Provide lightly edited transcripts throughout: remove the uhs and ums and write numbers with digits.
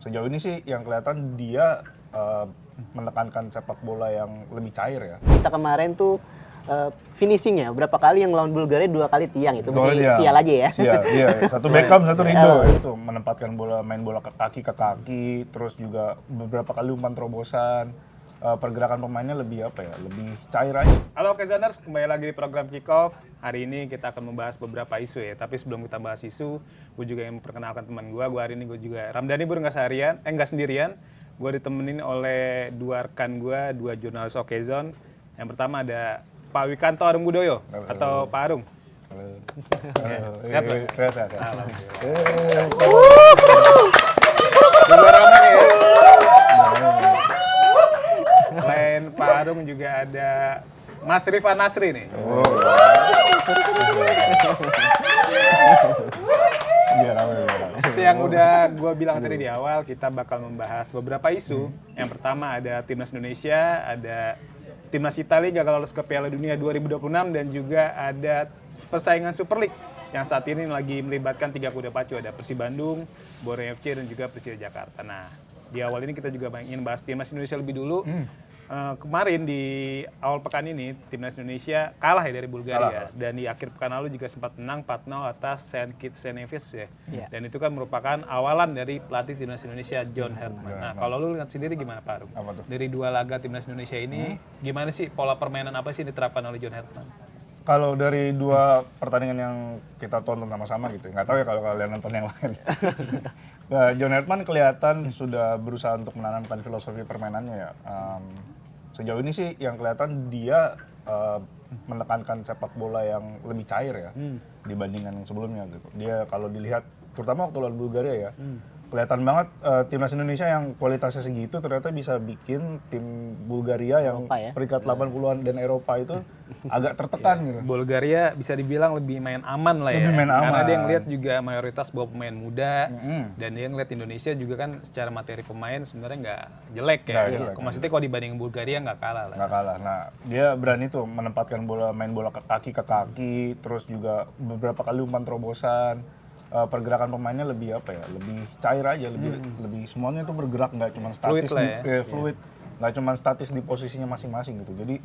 Sejauh ini sih yang kelihatan dia menekankan sepak bola yang lebih cair ya. Kita kemarin tuh finishingnya berapa kali yang lawan Bulgaria 2 kali tiang itu masih sial aja ya. Sial, iya. Satu Beckham, satu Rido itu menempatkan bola, main bola ke kaki, terus juga beberapa kali umpan terobosan. Pergerakan pemainnya lebih lebih cair aja. Halo Kezoners, kembali lagi di program Kick Off. Hari ini kita akan membahas beberapa isu ya. Tapi sebelum kita bahas isu, gue juga yang memperkenalkan teman gue. Hari ini gue juga Ramdhani Bur nggak sendirian. Gue ditemenin oleh dua rekan gue, dua jurnalis Okezon. Yang pertama ada Pak Wikanto Arunggudoyo atau Pak Arung. Sehat, Pak? Sehat. Juga ramai ya. Selain Pak Arung juga ada Mas Rifan Nasri nih. Seperti yang udah gue bilang tadi di awal, kita bakal membahas beberapa isu. Yang pertama ada Timnas Indonesia, ada Timnas Italia gagal lolos ke Piala Dunia 2026, dan juga ada persaingan Super League yang saat ini lagi melibatkan 3 kuda pacu. Ada Persib Bandung, Borneo FC, dan juga Persija Jakarta. Nah, di awal ini kita juga ingin bahas Timnas Indonesia lebih dulu. Kemarin di awal pekan ini Timnas Indonesia kalah ya dari Bulgaria, dan di akhir pekan lalu juga sempat menang 4-0 atas St. Kitts and Nevis ya. Dan itu kan merupakan awalan dari pelatih Timnas Indonesia John Herman. Nah, kalau lu lihat sendiri gimana Pak Arum? Dari 2 laga Timnas Indonesia ini gimana sih pola permainan apa sih yang diterapkan oleh John Herman? Kalau dari 2 pertandingan yang kita tonton sama-sama gitu, nggak tahu ya kalau kalian nonton yang lain. John Herman kelihatan sudah berusaha untuk menanamkan filosofi permainannya ya. Sejauh ini sih yang kelihatan dia menekankan sepak bola yang lebih cair ya dibandingkan yang sebelumnya gitu. Dia kalau dilihat terutama waktu lawan Bulgaria ya, kelihatan banget Timnas Indonesia yang kualitasnya segitu ternyata bisa bikin tim Bulgaria yang peringkat 80-an dan Eropa itu agak tertekan gitu. Bulgaria bisa dibilang lebih main aman lah ya. Karena dia ngeliat juga mayoritas bawa pemain muda, dan dia ngeliat Indonesia juga kan secara materi pemain sebenarnya nggak jelek ya. Maksudnya kalau dibandingin Bulgaria nggak kalah lah. Nggak kalah. Nah, dia berani tuh menempatkan bola, main bola ke kaki, terus juga beberapa kali umpan terobosan. Pergerakan pemainnya lebih lebih cair aja, lebih semuanya itu bergerak, nggak cuma statis, fluid, nggak cuma statis di posisinya masing-masing gitu. Jadi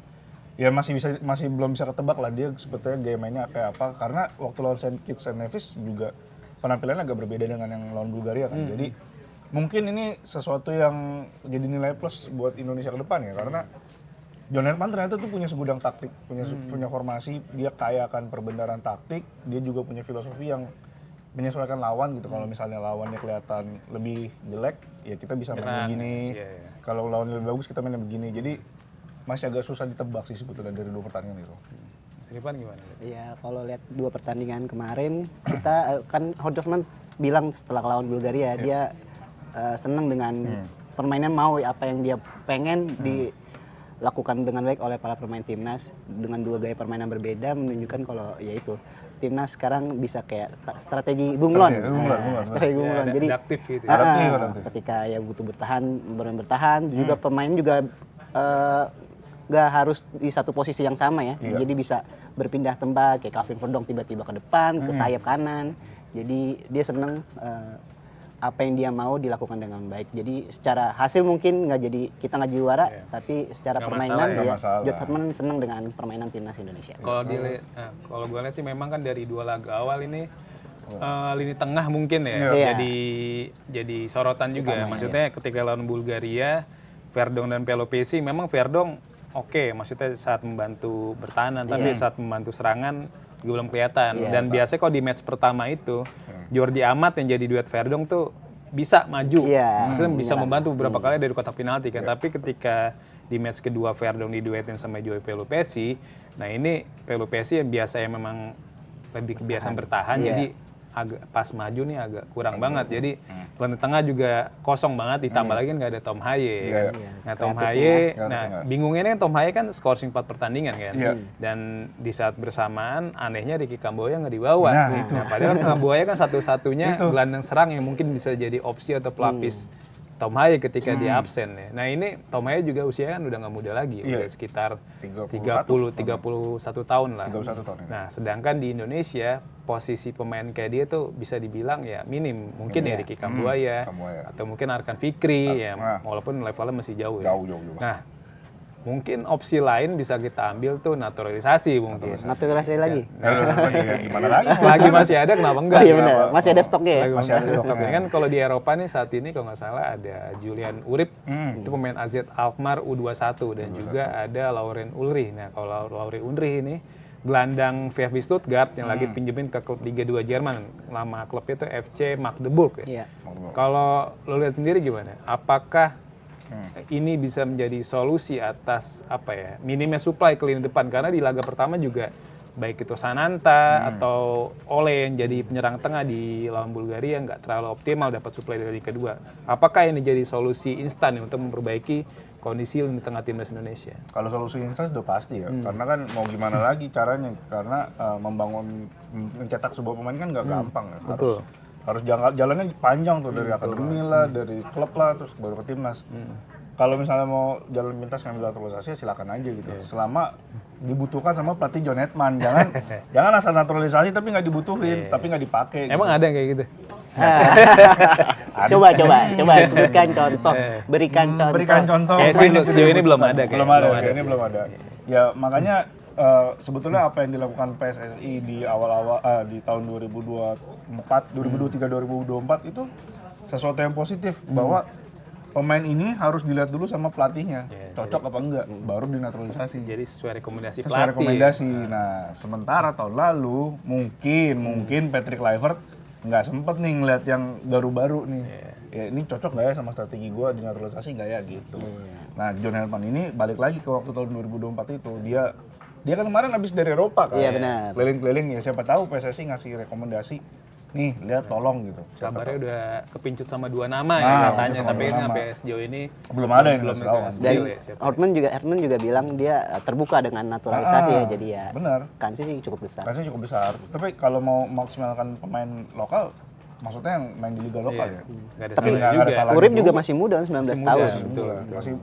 ya masih belum bisa ketebak lah dia sebetulnya gaya mainnya kayak apa, karena waktu lawan St. Kitts and Nevis juga penampilannya agak berbeda dengan yang lawan Bulgaria kan. Jadi mungkin ini sesuatu yang jadi nilai plus buat Indonesia ke depan ya, karena John Herman ternyata tuh punya segudang taktik, punya formasi, dia kaya akan perbendaharaan taktik, dia juga punya filosofi yang menyesuaikan lawan gitu. Kalau misalnya lawannya kelihatan lebih jelek, ya kita bisa main begini. Kalau lawannya lebih bagus, kita mainnya begini. Jadi masih agak susah ditebak sih sebetulnya dari 2 pertandingan itu. Mas Rifan gimana? Iya, kalau lihat 2 pertandingan kemarin, kita kan Hodgman bilang setelah lawan Bulgaria, dia senang dengan permainan, mau apa yang dia pengen dilakukan dengan baik oleh para pemain timnas dengan 2 gaya permainan berbeda, menunjukkan kalau ya itu timnas sekarang bisa kayak strategi bunglon. Strategi bunglon. Jadi adaptif gitu. Ketika ya butuh bertahan, juga pemain juga nggak harus di satu posisi yang sama ya. Jadi bisa berpindah tempat, kayak Calvin Verdong tiba-tiba ke depan, ke sayap kanan. Jadi dia seneng apa yang dia mau dilakukan dengan baik. Jadi secara hasil mungkin kita nggak juara, tapi secara permainan John Herman senang dengan permainan timnas Indonesia. Kalau gue lihat sih memang kan dari 2 laga awal ini lini tengah mungkin ya jadi sorotan juga. Maksudnya ketika lawan Bulgaria, Verdong dan Pelopesi, memang Verdong maksudnya saat membantu bertahanan, tapi saat membantu serangan juga belum kelihatan. Dan biasanya kalau di match pertama itu Jordi Amat yang jadi duet Verdong tuh bisa maju, maksudnya bisa membantu beberapa kali dari kotak penalti kan. Tapi ketika di match kedua Verdong diduetin sama Joey Pelopesi, nah ini Pelopesi yang biasanya memang lebih kebiasaan bertahan, jadi agak pas maju nih agak kurang banget. Jadi lini tengah juga kosong banget, ditambah lagi kan nggak ada Tom Haye kan. Nah Tom Haye, bingungnya ini kan Tom Haye kan scoring 4 pertandingan kan. Dan di saat bersamaan anehnya Ricky Kamboya nggak dibawa. Nah padahal Kamboya kan satu-satunya gelandang serang yang mungkin bisa jadi opsi atau pelapis Tom Haye ketika dia absen ya. Nah ini Tom Haye juga usianya kan udah nggak muda lagi, Iya. udah sekitar 31 31 tahun lah. 31 tahun. Nah sedangkan di Indonesia posisi pemain kayak dia tuh bisa dibilang ya minim, mungkin ya Ricky Kambuaya, Kambuaya. atau mungkin Arkan Fikri ya, nah. walaupun levelnya masih jauh ya. Jauh. Nah mungkin opsi lain bisa kita ambil tuh naturalisasi mungkin. Naturalisasi lagi. Gimana lagi? Selagi masih ada kenapa enggak? Oh iya benar, masih ada stoknya ya. Lagi Masih ada stoknya. Kan kalau di Eropa nih saat ini kalau nggak salah ada Julian Urip, itu pemain AZ Alkmaar U21 dan juga ada Lauren Ulrich. Nah kalau Lauren Ulrich ini gelandang VfB Stuttgart yang lagi pinjemin ke klub Liga 2 Jerman. Nama klubnya itu FC Magdeburg ya. Iya. Kalau lo lihat sendiri gimana? Apakah ini bisa menjadi solusi atas apa ya minimnya supply ke lini depan, karena di laga pertama juga baik itu Sananta atau Ole yang jadi penyerang tengah di lawan Bulgaria nggak terlalu optimal dapat supply dari kedua. Apakah ini jadi solusi instan untuk memperbaiki kondisi lini tengah timnas Indonesia? Kalau solusi instan sudah pasti ya, karena kan mau gimana lagi caranya, karena mencetak sebuah pemain kan nggak gampang ya. Harus jalannya panjang tuh, dari akademi lah, dari klub lah, terus baru ke timnas. Kalau misalnya mau jalan pintas ngambil naturalisasi, silakan aja gitu. Selama dibutuhkan sama pelatih John Hetman, jangan asal naturalisasi tapi nggak dibutuhin, tapi nggak dipakai. Emang ada yang kayak gitu? Coba sebutkan contoh, berikan contoh. Kayak sih sejauh ini belum ada. Ini belum ada. Ya makanya sebetulnya apa yang dilakukan PSSI di awal-awal di tahun 2023-2024 itu sesuatu yang positif, bahwa pemain ini harus dilihat dulu sama pelatihnya, cocok apa enggak, baru dinaturalisasi. Jadi sesuai rekomendasi Sesuai pelatih. rekomendasi. Nah, sementara tahun lalu mungkin Patrick Kluivert nggak sempet nih ngeliat yang baru-baru nih. Ya ini cocok nggak ya sama strategi gue, dinaturalisasi nggak ya gitu. Nah, John Hetman ini balik lagi ke waktu tahun 2024 itu, dia kan kemarin habis dari Eropa kan. Iya benar. Keliling-keliling ya, siapa tahu PSSI ngasih rekomendasi. Nih, lihat tolong gitu. Kabarnya udah kepincut sama 2 nama ya katanya, tapi ini sampai sejauh ini Belum ada yang belum ngasih tahu. Dan Hetman juga bilang dia terbuka dengan naturalisasi ya, jadi ya Benar. kansnya sih cukup besar. Kansnya cukup besar. Tapi kalau mau maksimalkan pemain lokal, maksudnya yang main di liga lokal ya. Nggak ada Tapi salahnya juga. salahnya Urip juga masih muda, 19 tahun. Betul.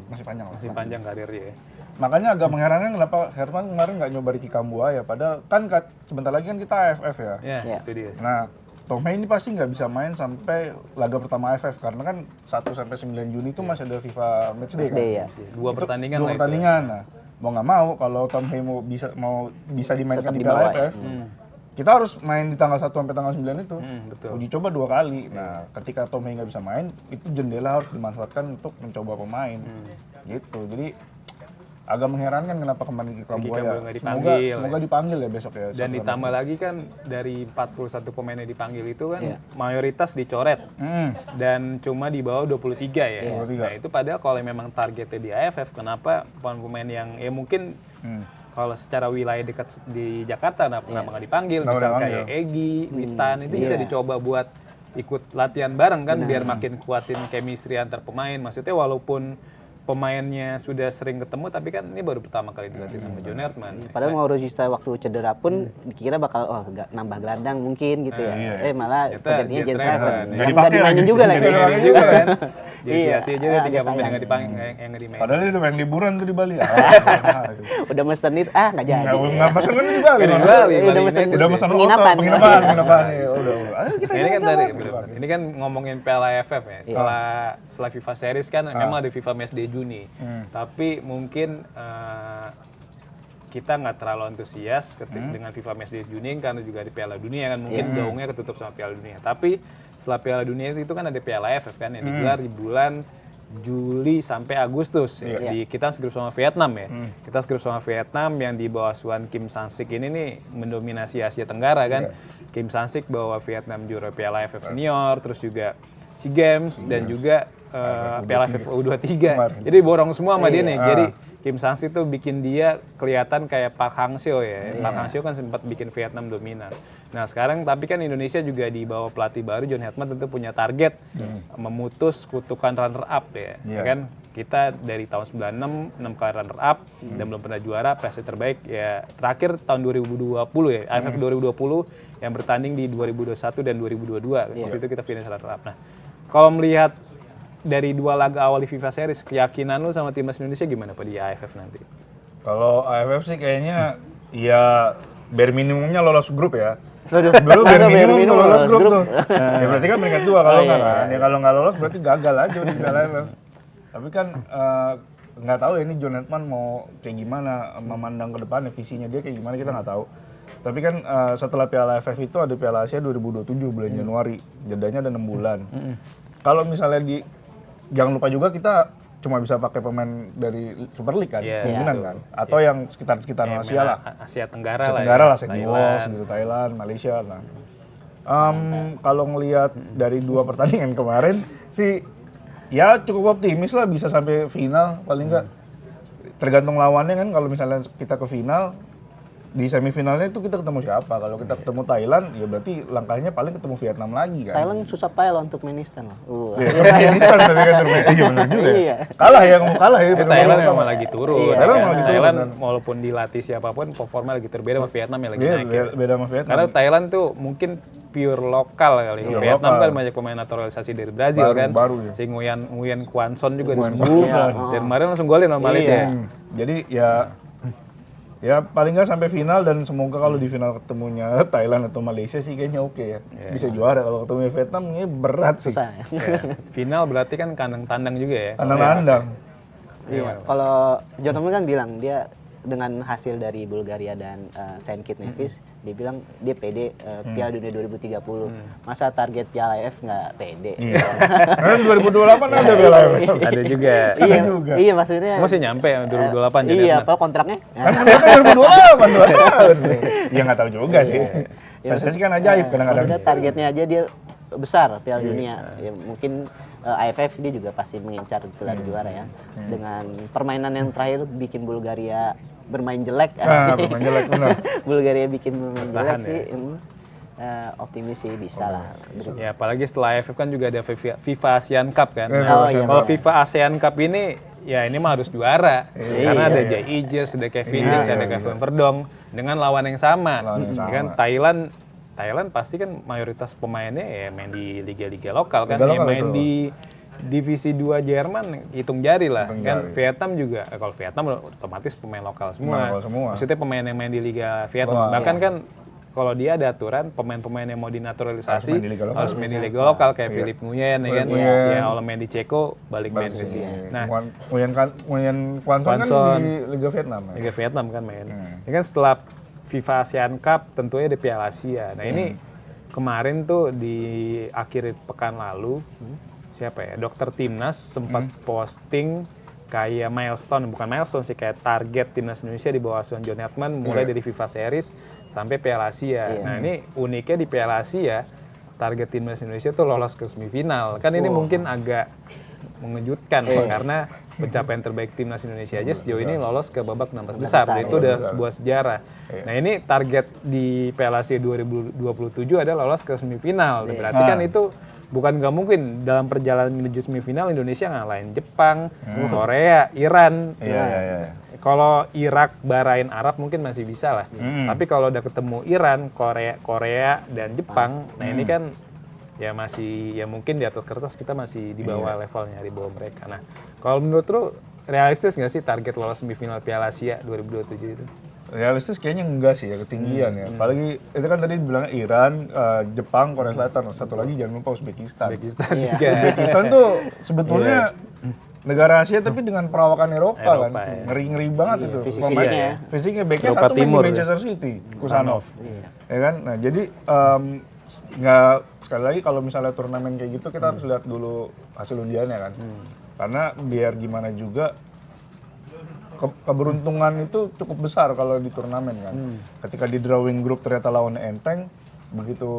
Masih panjang lah. Masih panjang karirnya ya. Makanya agak mengherankan kenapa Herman kemarin nggak nyoba Ricky Kambuaya, padahal kan sebentar lagi kan kita AFF ya. Ya, itu dia. Nah, Tom Haye ini pasti nggak bisa main sampai laga pertama AFF, karena kan 1 sampai 9 Juni itu masih ada FIFA Matchday kan. Ya. Dua pertandingan Dua lah itu. pertandingan. Nah, mau nggak mau kalau Tom Haye bisa dimainkan Tetap di dibawa Piala AFF, kita harus main di tanggal 1 sampai tanggal 9 itu. Betul. Uji coba 2 kali. Nah, ketika Tom Haye nggak bisa main, itu jendela harus dimanfaatkan untuk mencoba pemain. Gitu. Jadi agak mengherankan kenapa kemarin Ricky Kambuaya. nggak dipanggil, Semoga dipanggil ya besok ya. Dan ditambah lagi kan dari 41 pemain yang dipanggil itu kan mayoritas dicoret. Dan cuma di bawah 23 ya. 23. Nah itu padahal kalau memang targetnya di AFF, kenapa pemain-pemain yang ya mungkin kalau secara wilayah dekat di Jakarta kenapa nggak dipanggil? Misal kayak Egy, Witan, itu bisa dicoba buat ikut latihan bareng kan, biar makin kuatin chemistry antar pemain. Maksudnya walaupun pemainnya sudah sering ketemu, tapi kan ini baru pertama kali dilatih sama John Hetman. Padahal Mauro Justa waktu cedera pun dikira bakal nambah gelandang mungkin gitu ya. Malah penggantinya Jens Raven. Nggak dimainin juga lagi. Juga kan. Jadi sia-sia aja 3 pemain yang nggak dimainin. Padahal dia udah main liburan tuh di Bali. Udah mesen itu, nggak jadi. Nggak pesen kan di Bali. Udah mesen penginapan. Ini kan ini kan ngomongin Piala AFF ya. Setelah FIFA Series kan memang ada FIFA Matchday Juni. Tapi mungkin kita nggak terlalu antusias dengan FIFA Matchday Juni karena juga ada Piala Dunia kan, mungkin gaungnya ketutup sama Piala Dunia. Tapi setelah Piala Dunia itu kan ada Piala AFF kan yang digelar di bulan Juli sampai Agustus. Kita segrup sama Vietnam ya. Kita segrup sama Vietnam yang di bawah asuhan Kim Sang-sik ini nih mendominasi Asia Tenggara kan. Kim Sang-sik bawa Vietnam juara Piala AFF Senior, terus juga SEA Games dan juga Piala AFF U23. Jadi borong semua sama dia nih. Jadi Kim Sang-sik tuh bikin dia kelihatan kayak Park Hang-seo ya. Park Hang-seo kan sempat bikin Vietnam dominan. Nah sekarang tapi kan Indonesia juga di bawah pelatih baru John Hetman tentu punya target memutus kutukan runner up ya. Kan kita dari tahun 96 6 kali runner up dan belum pernah juara, prestasi terbaik ya terakhir tahun 2020 ya. AFF 2020 yang bertanding di 2021 dan 2022. Waktu itu kita finish runner up. Nah, kalau melihat dari 2 laga awal di FIFA Series, keyakinan lu sama timnas Indonesia gimana Pak di AFF nanti? Kalau AFF sih kayaknya ya bare minimumnya lolos grup ya. Waduh, Dulu bare masa minimum tuh lolos grup grup? tuh. Ya berarti kan peringkat 2 kalau Oh, nggak iya, kan. Ya kalau nggak lolos berarti gagal aja di Piala AFF. Tapi kan nggak tahu ya ini John Edman mau kayak gimana memandang ke depannya, visinya dia kayak gimana kita nggak tahu. Tapi kan setelah Piala AFF itu ada Piala Asia 2027 bulan Januari, jedanya ada 6 bulan. Kalau misalnya jangan lupa juga kita cuma bisa pakai pemain dari Super League kan, kemungkinan kan, atau yang sekitar Asia lah, Asia Tenggara Asia lah. Tenggara ya. lah, Thailand, gitu, Thailand, Malaysia lah. Kalau ngelihat dari 2 pertandingan kemarin sih, ya cukup optimis lah bisa sampai final paling nggak. Tergantung lawannya kan, kalau misalnya kita ke final, di semifinalnya itu kita ketemu siapa? Kalau kita ketemu Thailand, ya berarti langkahnya paling ketemu Vietnam lagi kan. Thailand susah payah loh untuk Afghanistan loh. Afghanistan tapi kan termain. Iya benar juga. Iya. Kalah ya, kalah ya. Thailand memang lagi turun. Iya. Ya Thailand kan? memang lagi turun, Thailand kan. walaupun dilatih siapapun, performa lagi berbeda sama Vietnam yang lagi Iya, naik. ya. beda sama Vietnam. Karena Thailand tuh mungkin pure lokal kali. Pure Vietnam lokal. kan banyak pemain naturalisasi dari Brazil kan. Baru ya. Si Nguyen Quan Son juga Nguyen disembuh. Quan Son. Dan kemarin langsung golin sama Malaysia. Jadi ya paling nggak sampai final, dan semoga kalau di final ketemunya Thailand atau Malaysia sih kayaknya oke ya. Bisa juara. Kalau ketemu Vietnam ini berat sih. Susah. Ya. Final berarti kan kandang tandang juga ya. Kandang-kandang. Iya. Kalau John Edman kan bilang dia dengan hasil dari Bulgaria dan Saint Kitts Nevis, dia bilang dia pede Piala Dunia 2030. Masa target Piala AFF nggak pede? Iya. Kan 2028 ada Piala AFF. Ada juga. Iya, juga. iya maksudnya. Masih nyampe ya 2028 jadi. Iya, apa kontraknya? Kan mereka 2028 2 tahun. Ya nggak tahu juga sih. PSSI kan ajaib kadang-kadang. Maksudnya targetnya aja dia besar Piala Dunia. Ya mungkin AFF dia juga pasti mengincar gelar juara ya. Dengan permainan yang terakhir bikin Bulgaria bermain jelek. Bermain jelek benar. Bulgaria bikin bermain jelek Tahan, sih. Optimis sih bisa lah. Ya apalagi setelah AFF kan juga ada FIFA ASEAN Cup kan. Oh, iya. Kalau FIFA ASEAN Cup ini ya ini mah harus juara. Karena ada Jay Ijes, ada Kevin Nis, ada Kevin Verdong dengan lawan yang sama. Ya kan Thailand pasti kan mayoritas pemainnya ya main di liga-liga lokal kan, ya main di divisi 2 Jerman hitung jari lah. Kan Vietnam juga, kalau Vietnam otomatis pemain lokal semua. Maksudnya pemain yang main di liga Vietnam. Bahkan kan kalau dia ada aturan pemain-pemain yang mau dinaturalisasi harus main di liga lokal kayak Philippe Nguyen ya kan. Ya kalau main di Ceko balik main ke sini. Nah, Nguyen Quan Son kan di liga Vietnam. Liga Vietnam kan main. Ini kan setelah FIFA ASEAN Cup tentunya ada Piala Asia. Nah ini kemarin tuh di akhir pekan lalu siapa ya, dokter timnas sempat posting kayak milestone, bukan milestone sih, kayak target timnas Indonesia di bawah asuhan John Edman mulai dari FIFA Series sampai Piala Asia. Nah ini uniknya di Piala Asia target timnas Indonesia tuh lolos ke semifinal. Kan ini mungkin agak mengejutkan karena pencapaian terbaik timnas Indonesia aja sejauh ini lolos ke babak 16 besar. Itu udah sebuah sejarah. Nah ini target di Piala Asia 2027 ada lolos ke semifinal. Berarti kan itu bukan nggak mungkin dalam perjalanan menuju semifinal Indonesia ngalahin Jepang, Korea, Iran. Kalau Irak, Bahrain, Arab mungkin masih bisa lah. Tapi kalau udah ketemu Iran, Korea dan Jepang, nah ini kan ya masih, ya mungkin di atas kertas kita masih di bawah levelnya, di bawah mereka. Nah, kalau menurut lu realistis nggak sih target lolos semifinal Piala Asia 2027 itu? Realistis kayaknya enggak sih ya, ketinggian ya. Apalagi itu kan tadi dibilang Iran, Jepang, Korea Selatan, satu lagi jangan lupa Uzbekistan. Uzbekistan tuh sebetulnya negara Asia tapi dengan perawakan Eropa kan. Ngeri-ngeri banget itu. Fisiknya backnya satu main di Manchester City, Kusanov. Ya kan? Nah, jadi nggak, sekali lagi kalau misalnya turnamen kayak gitu kita harus lihat dulu hasil undiannya kan. Karena biar gimana juga keberuntungan itu cukup besar kalau di turnamen kan. Ketika di drawing group ternyata lawannya enteng, begitu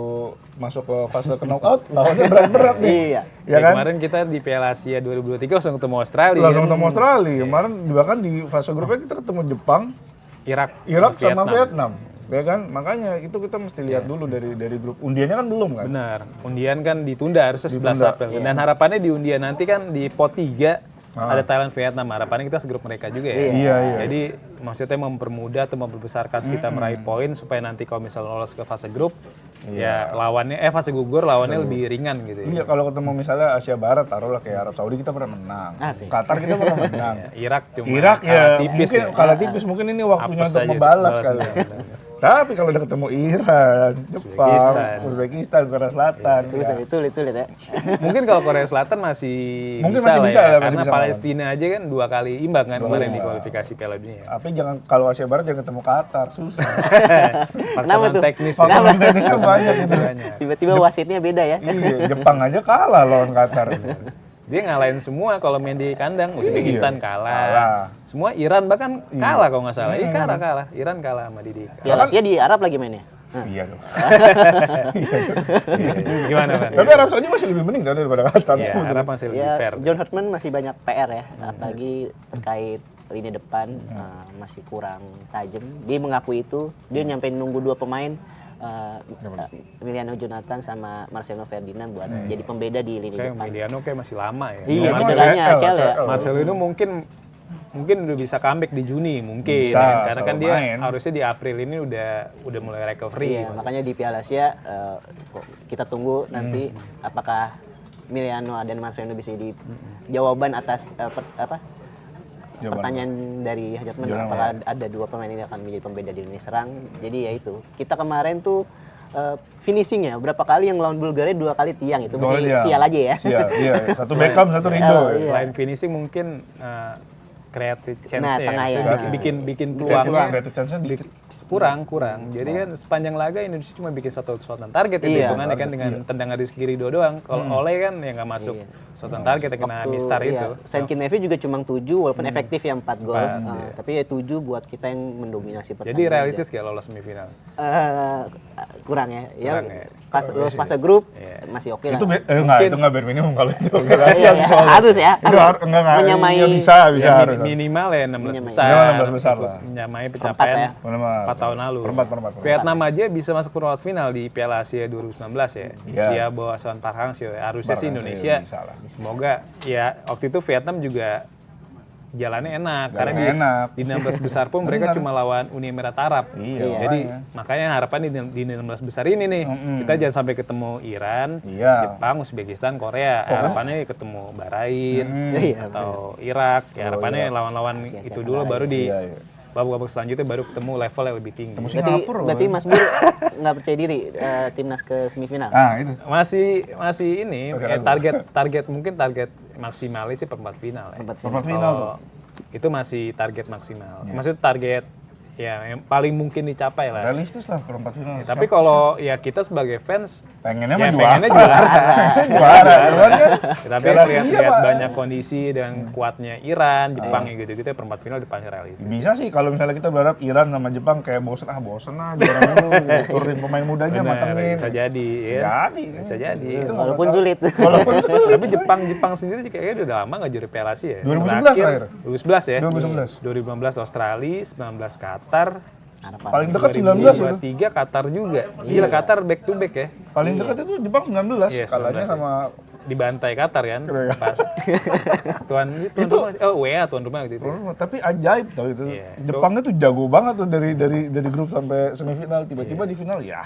masuk ke fase knockout lawannya berat-berat nih. Ya kan? Kemarin kita di Piala Asia 2023 langsung ketemu Australia. Kemarin bahkan di fase grupnya kita ketemu Jepang, Irak sama Vietnam. Ya kan, makanya itu kita mesti lihat dulu dari grup. Undiannya kan belum kan? Benar, undian kan ditunda harusnya 11 April. Dan harapannya di undian nanti kan di pot 3 ada Thailand, Vietnam. Harapannya kita segrup mereka juga ya. Iya. Jadi maksudnya mempermudah atau memperbesarkan kita meraih poin supaya nanti kalau misalnya lolos ke fase grup Ya lawannya fase gugur lawannya lebih ringan gitu ya. Iya, kalau ketemu misalnya Asia Barat, taruhlah kayak Arab Saudi kita pernah menang. Asik. Qatar kita pernah menang. Irak cuma Irak kalah ya, tipis mungkin ya. kalah tipis, mungkin ini waktunya Apes untuk aja membalas balas kali. benar. Tapi kalau udah ketemu Iran, Jepang, Uzbekistan, Korea Selatan, Sulit ya. Mungkin kalau Korea Selatan masih Mungkin bisa masih lah bisa ya, lah, masih karena bisa Palestina aja kan 2 kali imbang kan kemarin di kualifikasi Piala Dunia. Tapi jangan kalau Asia Barat jangan ketemu Qatar, susah. Kenapa Faktor tuh? teknis. Faktor teknisnya banyak gitu. Banyak. Tiba-tiba wasitnya beda ya. Iya, Jepang aja kalah lawan Qatar. Dia ngalahin semua kalau main di kandang. Uzbekistan kalah. Semua Iran bahkan kalah kalau nggak salah. Iya kalah. Iran kalah sama Didi. Piala Asia di Arab lagi mainnya. Iya dong. Gimana Pan? Tapi Arab Saudi masih lebih mending kan daripada Qatar. Iya, Arab masih lebih Ya, fair. John Hurtman masih banyak PR ya, apalagi terkait lini depan masih kurang tajam. Dia mengakui itu, dia nyampe nunggu 2 pemain Emiliano Jonathan sama Marcelo Ferdinand buat jadi pembeda di lini Kayak depan. Emiliano kayak masih lama ya. Iya, Marcelo cederanya Acel ya. Marcelo itu mungkin udah bisa comeback di Juni mungkin Bisa, ya. Karena kan selalu dia main. harusnya di April ini udah mulai recovery. Iya, makanya di Piala Asia kita tunggu nanti apakah Emiliano dan Marcelo bisa jadi jawaban atas Jawaban. pertanyaan dari Hajatman, Jawaban apakah ada 2 pemain ini akan menjadi pembeda di lini serang. Jadi ya itu, kita kemarin tuh finishingnya berapa kali yang lawan Bulgaria 2 kali tiang, itu Dua masih kali sial aja ya. Sial, iya. Satu Beckham, satu Ringo. Iya. Selain finishing mungkin creative chance Nah, ya. tengah ya. Maksudnya bikin peluangnya Creative chance-nya dikit. kurang. Jadi kan sepanjang laga Indonesia cuma bikin satu shot on target itu Iya. hitungannya kan dengan tendangan Rizky Ridho doang. Kalau Oleh kan ya nggak masuk shot on target yang kena mistar itu. Saint Kinevi juga cuma 7 walaupun efektif ya 4 gol. Tapi ya 7 buat kita yang mendominasi pertandingan. Jadi realistis gak lolos semifinal? Kurang ya. Kurang ya. Pas lolos fase grup Iya. masih oke lah. Itu enggak bare minimum kalau itu. Iya, harus ya. Itu enggak menyamai ya bisa Ya, harus. minimal ya 16 Menyamai. besar. Minimal 16 besar lah. Menyamai Perempat pencapaian ya. 4 tahun lalu. Perempat. Vietnam aja bisa masuk perempat final di Piala Asia 2019 ya. Iya. Dia bawa Son Park Hang-seo. Harusnya sih Park Hang-seo Indonesia. bisa lah. Semoga ya waktu itu Vietnam juga jalannya enak karena di 16 besar pun mereka cuma lawan Uni Emirat Arab. Iya, Jadi makanya. makanya harapan di 16 besar ini nih kita jangan sampai ketemu Iran, Iya. Jepang, Uzbekistan, Korea. Harapannya ketemu Bahrain Iya, atau Irak. Ya harapannya lawan-lawan itu dulu baru di Iya. babak-babak selanjutnya baru ketemu level yang lebih tinggi. Berarti Mas Bir nggak percaya diri timnas ke semifinal. Ah, itu. Masih ini target mungkin target maksimalnya sih perempat final ya. Perempat final tuh. Itu masih target maksimal. Maksudnya target ya yang paling mungkin dicapai lah. Realistis lah perempat final. Tapi kalau ya kita sebagai fans pengennya ya mah pengennya juara. juara. Cuman kan Tapi Piala Asia, lihat Pak. banyak kondisi dan kuatnya Iran, Jepang yang gitu-gitu perempat final di pasti realistis. bisa sih kalau misalnya kita berharap Iran sama Jepang kayak bosen lah juara dulu turunin pemain muda aja Benar, matengin. bisa jadi ya. Jadi. Bisa jadi. Itu Walaupun sulit. Walaupun sulit. Tapi Jepang sendiri kayaknya udah lama nggak juara Piala Asia ya. 2011 terakhir. 2011 ya. 2011. 2015 Australia, 19 Qatar, Paling dekat 19 itu. 2023 Qatar juga. Gila Qatar back to back ya. Paling dekat itu Jepang 19. Iya, Kalahnya 19 ya. sama Dibantai Qatar kan. Keren. Pas. tuan rumah. Oh, WA tuan rumah gitu. tapi ajaib tau itu. Iya. Jepang itu jago banget tuh dari grup sampai semifinal, tiba-tiba di final ya.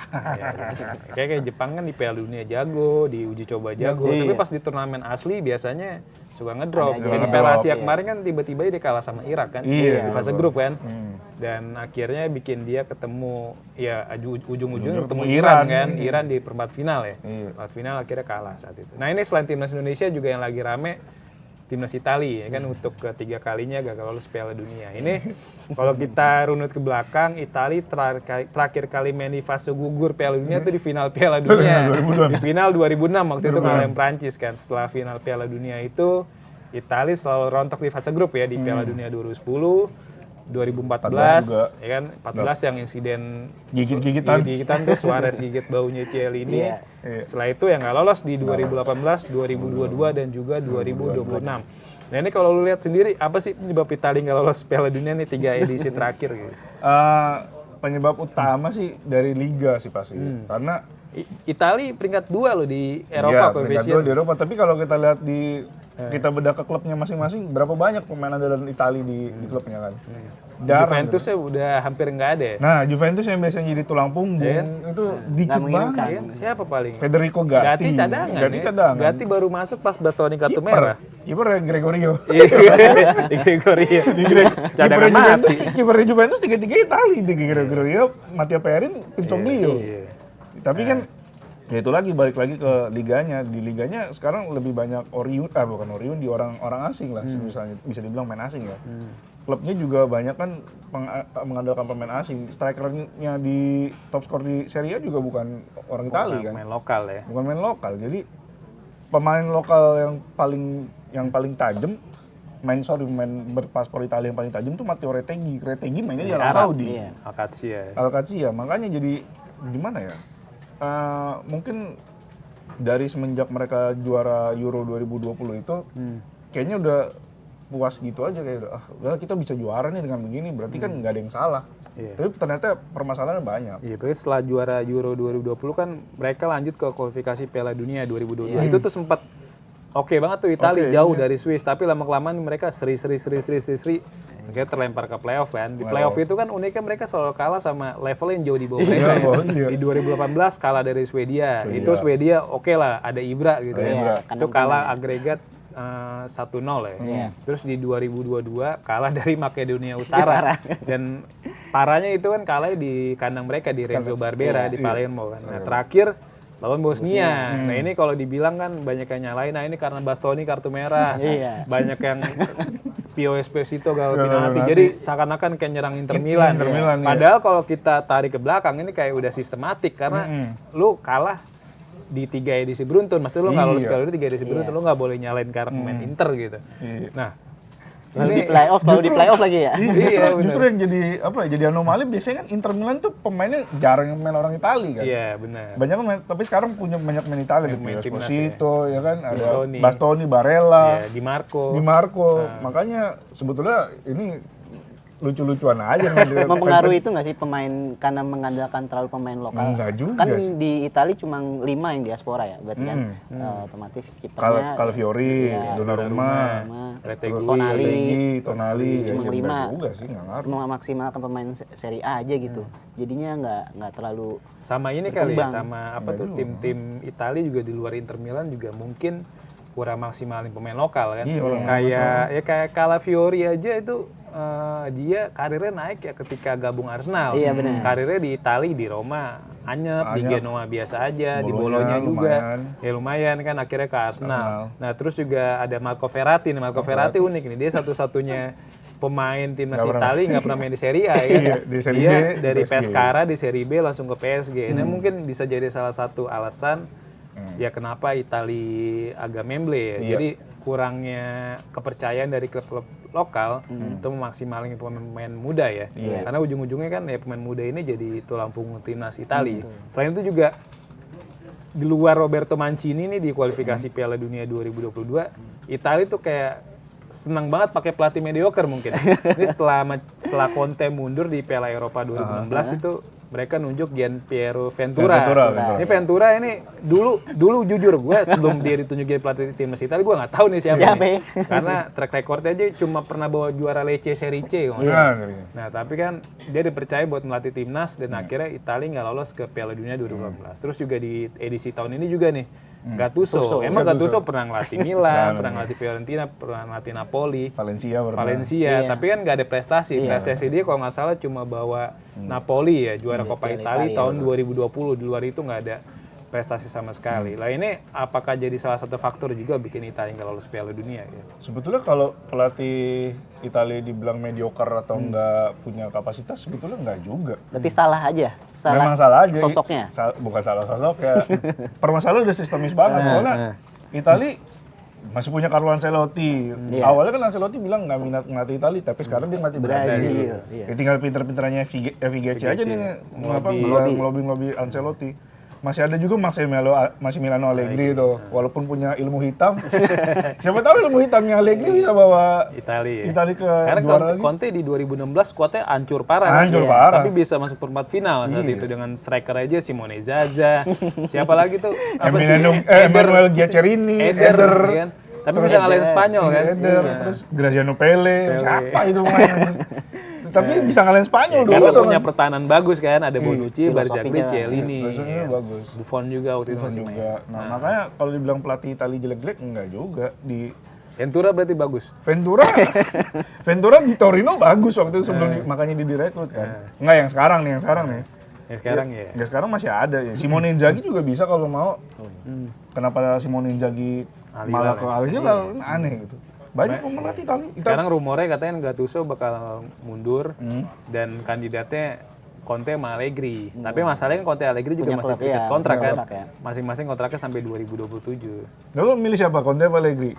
Kayak Jepang kan di Piala Dunia jago, di uji coba jago, tapi pas di turnamen asli biasanya suka ngedrop. Ada aja Kayak di ngedrop, Piala Asia iya. kemarin kan tiba-tiba dia kalah sama Irak kan Iya, di fase grup kan. Hmm. Dan akhirnya bikin dia ketemu ya ujung-ujung ketemu ketemu Iran Iran. kan. Iran di perempat final ya. Iya. Perempat final akhirnya kalah saat itu. Nah, ini selain timnas Indonesia juga yang lagi rame timnas Italia ya kan untuk ketiga kalinya gagal lolos Piala Dunia. Ini kalau kita runut ke belakang, Italia terakhir kali main di fase gugur Piala Dunia itu di final Piala Dunia. Di final 2006 waktu itu ngalahin Prancis kan. Setelah final Piala Dunia itu Italia selalu rontok di fase grup ya di Piala Dunia 2010. 2014 juga. ya kan 14 yang insiden Gigit-gigitan. gigitan tuh Suarez gigit baunya Cielini. Iya. Setelah itu ya nggak lolos di 2018, 2022 dan juga 2026. Nah ini kalau lu lihat sendiri apa sih penyebab Italia nggak lolos Piala Dunia nih 3 edisi terakhir gitu? Penyebab utama sih dari liga sih pasti. Karena Italia peringkat 2 loh di iya, Eropa peringkat coefficient. 2 di Eropa, tapi kalau kita lihat di kita bedah ke klubnya masing-masing, berapa banyak pemain andalan Italia di klubnya kan? Juventus ya udah hampir nggak ada ya? Nah, Juventus yang biasanya jadi tulang punggung itu dikit banget. Ya, siapa paling? Federico Gatti. Gatti cadangan. Gatti baru masuk pas Bastoni kartu merah. Kiper Gregorio. Gregorio. Cadangan mati. Kipernya Juventus tiga-tiga Italia, Gregorio, Mattia Perin, Pinsoglio. Tapi kan ya itu lagi balik lagi ke liganya. Di liganya sekarang lebih banyak bukan Oriun di orang asing lah, misalnya bisa dibilang main asing ya. Klubnya juga banyak kan mengandalkan pemain asing. Strikernya di top skor di Serie A juga bukan orang Italia kan. Main lokal ya. Bukan main lokal. Jadi pemain lokal yang paling tajam, pemain berpaspor Italia yang paling tajam tuh Matteo Retegui. Retegui mainnya di Arab Saudi. Iya. Alcacia. Makanya jadi gimana ya? Mungkin dari semenjak mereka juara Euro 2020 itu kayaknya udah puas gitu aja, kayak udah kita bisa juara nih dengan begini, berarti kan nggak ada yang salah. Tapi ternyata permasalahannya banyak. Iya, tapi setelah juara Euro 2020 kan mereka lanjut ke kualifikasi Piala Dunia 2022. Itu tuh sempat oke banget tuh Italia jauh dari Swiss, tapi lama-kelamaan mereka seri. Mereka terlempar ke playoff kan. Di playoff itu kan uniknya mereka selalu kalah sama level yang jauh di bawah mereka. Di 2018 kalah dari Swedia. Itu Swedia oke lah, ada Ibra gitu ya. Itu kalah agregat 1-0 ya. Terus di 2022 kalah dari Makedonia Utara. Dan parahnya itu kan kalah di kandang mereka di Renzo Barbera di Palermo kan. Nah, terakhir lawan Bosnia. Nah, ini kalau dibilang kan banyak yang nyalain, nah ini karena Bastoni kartu merah. Banyak yang Pio Esposito gagal penalti. Jadi seakan-akan kayak nyerang Inter Milan. Padahal kalau kita tarik ke belakang ini kayak udah sistematik karena lu kalah di 3 edisi beruntun, maksudnya lo kalau Piala Dunia 3 edisi beruntun lo nggak boleh nyalain karena pemain Inter gitu. Nah, di playoff, kalau di playoff lagi ya. Justru yang jadi anomali biasanya kan Inter Milan tuh pemainnya jarang yang main orang Italia kan. Iya benar. Banyak main, tapi sekarang punya banyak main Italia gitu. Esposito ya kan, ada Bastoni. Bastoni, Barella, Di Marco. Makanya sebetulnya ini lucu-lucuan aja. Mempengaruhi itu nggak sih pemain karena mengandalkan terlalu pemain lokal? Enggak juga kan sih. Di Italia cuma 5 yang diaspora ya, berarti kan otomatis kipernya Calafiori, Donnarumma, Tonali, cuma 5 juga sih, nggak ngaruh. memaksimalkan pemain Serie A aja gitu. Jadinya nggak terlalu sama ini kali ya, sama apa tuh tim-tim Italia juga di luar Inter Milan juga mungkin kurang maksimalin pemain lokal kan. Kayak Calafiori aja itu dia karirnya naik ya ketika gabung Arsenal. Iya benar. Karirnya di Italia, di Roma anyep, di Genoa biasa aja, di Bolonya juga lumayan kan akhirnya ke Arsenal. Nah terus juga ada Marco Verratti. Marco Verratti unik nih, dia satu-satunya pemain timnas Italia nggak pernah main di Serie A ya. Dia dari Pescara di Serie B langsung ke PSG. Ini mungkin bisa jadi salah satu alasan ya kenapa Italia agak memble ya. Jadi kurangnya kepercayaan dari klub-klub lokal untuk memaksimalkan pemain muda ya. Karena ujung-ujungnya kan ya pemain muda ini jadi tulang punggung timnas Italia. Selain itu juga di luar Roberto Mancini nih di kualifikasi Piala Dunia 2022, Italia tuh kayak senang banget pakai pelatih mediocre mungkin. Ini setelah Conte mundur di Piala Eropa 2016 itu mereka nunjuk Gianpiero Ventura. Ini Ventura ini dulu jujur gue sebelum dia ditunjuk jadi pelatih timnas Italia gue nggak tahu nih siapa nih. Karena track recordnya aja cuma pernah bawa juara Lecce Serie C. Nah tapi kan dia dipercaya buat melatih timnas dan akhirnya Italia nggak lolos ke Piala Dunia 2018. Terus juga di edisi tahun ini juga nih Gattuso. Emang Gattuso pernah ngelatih Milan, pernah ngelatih Fiorentina, pernah ngelatih Napoli, Valencia. Tapi kan nggak ada prestasi. Prestasi dia kalau nggak salah cuma bawa Napoli ya juara Coppa Italia tahun 2020. Di luar itu nggak ada prestasi sama sekali. Lah ini apakah jadi salah satu faktor juga bikin Italia nggak lolos Piala Dunia? Ya? Sebetulnya kalau pelatih Italia dibilang mediocre atau nggak punya kapasitas, sebetulnya nggak juga. Berarti salah aja. Memang salah aja. Sosoknya. Bukan salah sosok ya. Permasalahan udah sistemis banget. Soalnya Italia masih punya Carlo Ancelotti. Awalnya kan Ancelotti bilang nggak minat ngelatih Italia, tapi sekarang dia ngelatih Brazil. Ya, tinggal pinter-pinternya Vigece aja nih ngelobi Ancelotti. Masih ada juga Massimiliano Allegri itu, walaupun punya ilmu hitam. Siapa tahu ilmu hitamnya Allegri bisa bawa Italia ke karena juara lagi. Conte di 2016 skuadnya hancur parah. Tapi bisa masuk perempat final saat itu dengan striker aja Simone Zaza. Siapa lagi tuh? Emmanuel Giaccherini, Eder. Kan? Tapi bisa ngalahin Spanyol kan. Eder, terus Graziano Pele, siapa itu main? Tapi bisa ngalahin Spanyol dulu. Karena soalnya. punya pertahanan bagus kan, ada Bonucci, Barzagli, filosofinya. Chiellini. Filosofinya bagus. Buffon juga waktu itu masih main. Juga. Nah, makanya kalau dibilang pelatih Italia jelek-jelek enggak juga. Di Ventura berarti bagus. Ventura di Torino bagus waktu itu sebelum makanya dia direkrut kan. Enggak yang sekarang nih. Ya sekarang ya. Ya sekarang masih ada ya. Simone Inzaghi juga bisa kalau mau. Kenapa Simone Inzaghi malah ke Al Hilal? Aneh gitu. Banyak pemerhati Italia. Sekarang rumornya katanya Gattuso bakal mundur dan kandidatnya Conte sama Allegri. Tapi masalahnya Conte Allegri juga Punya masih klub, terikat iya, kontrak punya kan. kontrak ya. Masing-masing kontraknya sampai 2027. Lalu milih siapa? Conte apa Allegri?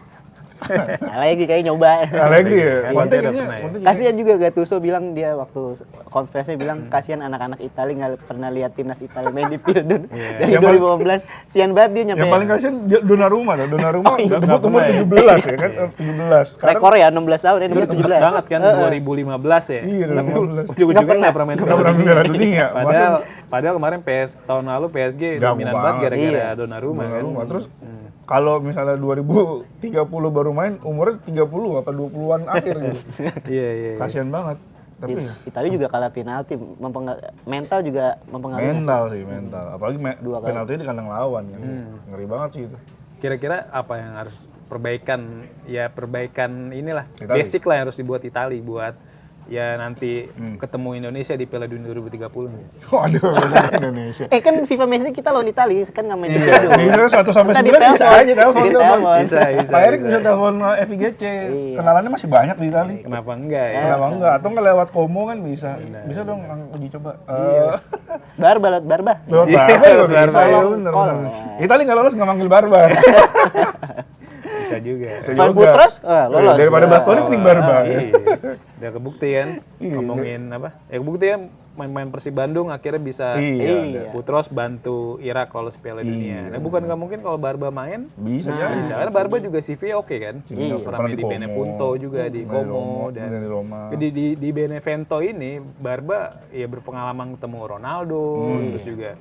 Allegri kayak nyoba. Allegri ya. Conte Conte udah kayaknya. pernah ya. Conte juga- Kasihan juga Gattuso bilang dia waktu konferensinya bilang kasihan anak-anak Italia nggak pernah lihat timnas Italia main di Piala dari Yang 2015. Sian banget dia nyampe. Yang paling kasihan Donnarumma tuh. Donnarumma nggak debut umur pernah ya. 17 ya kan? 17. Sekarang rekor ya 16 tahun ini Itu dia 17. banget kan 2015 ya. iya, Tapi 2015. ujung-ujungnya nggak pernah main Nggak pernah Piala Dunia. Padahal kemarin tahun lalu PSG Jago dominan banget banget. gara-gara Donnarumma kan. Donnarumma. Terus kalau misalnya 2030 baru main, umurnya 30 apa 20-an akhir gitu. Iya. Kasihan banget. Tapi Italia juga kalah penalti, mental juga mempengaruhi. mental sih, mental. Apalagi Dua kali. penalti di kandang lawan kan. Ngeri banget sih itu. Kira-kira apa yang harus perbaikan inilah Itali. basic lah yang harus dibuat Italia buat ya nanti ketemu Indonesia di Piala Dunia 2030. Waduh, Indonesia. Kan FIFA match kita lawan Italia kan nggak main di Iya, bisa 1 sampai 9 Kita bisa ditelepon. aja telepon. Ditelepon. Bisa. Pak Erik bisa telepon FIGC. Kenalannya masih banyak di Itali. Kenapa enggak ya? Kenapa enggak? Atau nggak lewat Como kan bisa. Bisa dong uji coba. Barba. Lewat Barba juga bisa. Ya bener. Itali nggak lolos nggak manggil Barba. Bisa juga. Fine food terus lolos. Daripada Bastoni mending Barba. Iya. Udah kebukti kan ngomongin apa? Ya kebukti ya main-main Persib Bandung akhirnya bisa Iya. Putros bantu Irak lolos Piala Dunia. Nah, bukan nggak mungkin kalau Barba main Bisa ya. bisa. Karena Barba juga CV oke kan. Iya. Pernah Pernah main di di Como. Benevento juga di Como dan di Roma. di Benevento ini Barba ya berpengalaman ketemu Ronaldo terus juga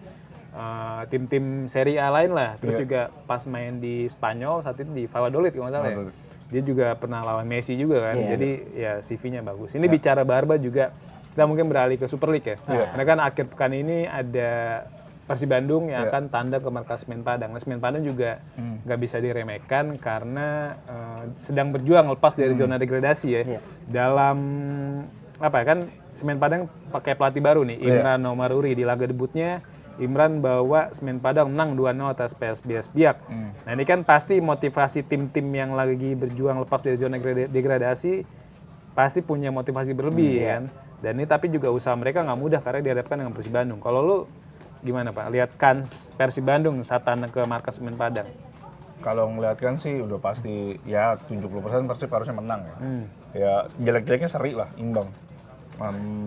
tim-tim Serie A lain lah. Terus juga pas main di Spanyol saat itu di Valladolid kalau nggak salah ya. Dia juga pernah lawan Messi juga kan. Jadi ya CV-nya bagus. Ini bicara Barba juga kita mungkin beralih ke Super League ya. Karena kan akhir pekan ini ada Persib Bandung yang akan tanda ke markas Semen Padang. Nah, Semen Padang juga nggak bisa diremehkan karena sedang berjuang lepas dari zona degradasi ya. Dalam apa ya kan Semen Padang pakai pelatih baru nih, Imran Omaruri di laga debutnya. Imran bawa Semen Padang menang 2-0 atas PSBS Biak. Nah ini kan pasti motivasi tim-tim yang lagi berjuang lepas dari zona degradasi pasti punya motivasi berlebih kan. Dan ini tapi juga usaha mereka nggak mudah karena dihadapkan dengan Persib Bandung. Kalau lu gimana Pak? Lihat kans Persib Bandung saat tanda ke markas Semen Padang. Kalau ngeliat kan sih udah pasti ya 70% Persib harusnya menang ya. Ya jelek-jeleknya seri lah, imbang.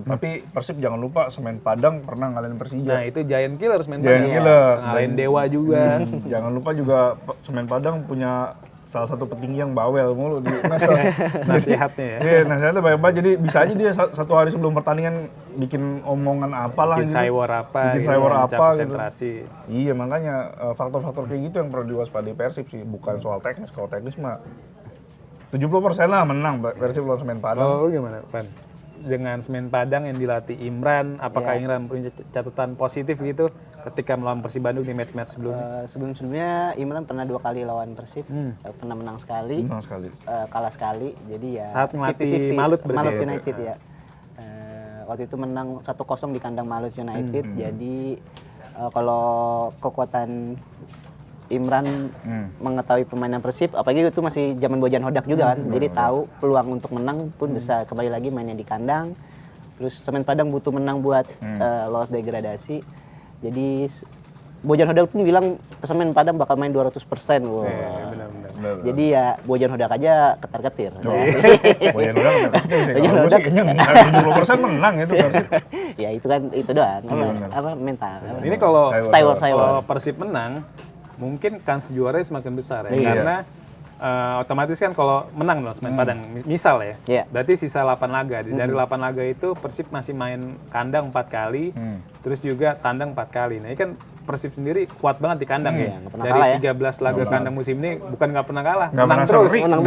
Tapi Persib jangan lupa Semen Padang pernah ngalahin Persija. Nah itu Giant Killer Semen Giant Padang. Killers. Ngalahin Dewa juga. Jangan lupa juga Semen Padang punya salah satu petinggi yang bawel mulu di medsos. Nasihatnya ya. Iya, nasihatnya banyak banget. Jadi bisa aja dia satu hari sebelum pertandingan bikin omongan apalah Bikin gitu. saywar apa, Bikin gitu, saywar ngecap apa konsentrasi. gitu. Iya, makanya faktor-faktor kayak gitu yang perlu diwaspadai Persib sih, bukan soal teknis. Kalau teknis mah 70% lah menang Persib lawan Semen Padang. Kalau lu gimana, Pan? Dengan Semen Padang yang dilatih Imran, apakah Imran punya catatan positif gitu ketika melawan Persib Bandung di match-match sebelumnya? Sebelum-sebelumnya Imran pernah 2 kali lawan Persib, pernah menang sekali, Menang sekali. kalah sekali. Jadi ya Saat ngelatih 50-50. Malut berarti Malut ya? United ya. Waktu itu menang 1-0 di kandang Malut United. Jadi kalau kekuatan Imran mengetahui permainan Persib, apalagi itu masih zaman Bojan Hodak juga kan, jadi tahu peluang untuk menang pun bisa. Kembali lagi mainnya di kandang, terus Semen Padang butuh menang buat lolos degradasi, jadi Bojan Hodak pun bilang Semen Padang bakal main 200%. Wow. Benar-benar. Jadi ya Bojan Hodak aja ketar-ketir. Boyan udah kalau sih kayaknya 70% menang itu Persib. Ya itu kan itu doang, apa mental. apa. Ini kalau Saywar. Persib menang, mungkin kans juaranya semakin besar ya. Iya. Karena otomatis kan kalau menang loh Semen Padang, misal ya, Iya. berarti sisa 8 laga. Dari 8 laga itu Persib masih main kandang 4 kali, terus juga tandang 4 kali. Nah ini kan Persib sendiri kuat banget di kandang ya. nggak pernah Dari kalah ya. 13 laga kandang musim ini bukan nggak pernah kalah, Nggak menang pernah terus. seri. Menang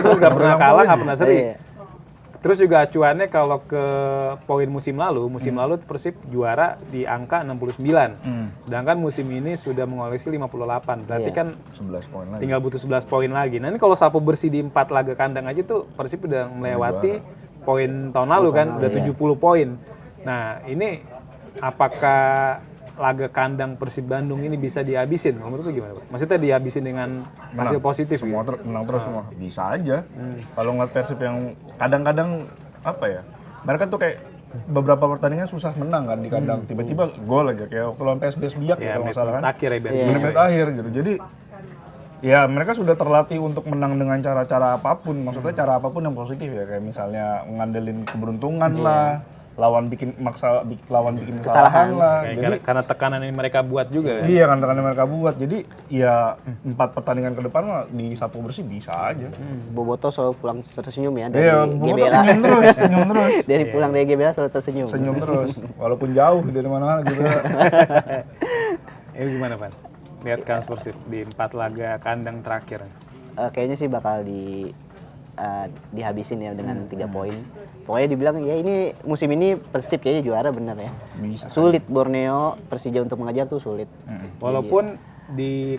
Terus nggak pernah kalah, nggak pernah seri. Iya. Terus juga acuannya kalau ke poin musim lalu tuh Persib juara di angka 69. Sedangkan musim ini sudah mengoleksi 58. Berarti kan 11 poin lagi. tinggal butuh 11 poin lagi. Nah ini kalau sapu bersih di 4 laga kandang aja tuh Persib udah melewati poin tahun lalu kan, udah 70 poin. Nah ini apakah laga kandang Persib Bandung ini bisa dihabisin? Menurut lu gimana, Pak? Maksudnya dihabisin dengan hasil positif? Semua gitu? menang terus semua. Bisa aja. Kalau ngeliat Persib yang kadang-kadang apa ya? Mereka tuh kayak beberapa pertandingan susah menang kan di kandang. Tiba-tiba gol aja kayak waktu lawan PSBS Biak Ya, kalau nggak salah kan. akhir ya, Menit-menit akhir gitu. Jadi ya mereka sudah terlatih untuk menang dengan cara-cara apapun. Maksudnya cara apapun yang positif ya. Kayak misalnya ngandelin keberuntungan lah. Lawan bikin kesalahan lah. Jadi karena tekanan yang mereka buat juga. iya kan tekanan mereka buat. Jadi ya 4 pertandingan ke depan mah di sapu bersih bisa aja. Boboto selalu pulang tersenyum ya dari Iya, Boboto GBLA. senyum terus. Dari pulang dari GBLA selalu tersenyum. Senyum terus. Walaupun jauh dari mana-mana gitu. Gimana, Pan? Lihat kans Persib di 4 laga kandang terakhir. Kayaknya sih bakal dihabisin ya dengan 3 poin. Pokoknya dibilang ya ini musim ini Persib kayaknya juara bener ya. Bisa. Sulit Borneo Persija untuk mengejar tuh sulit. Walaupun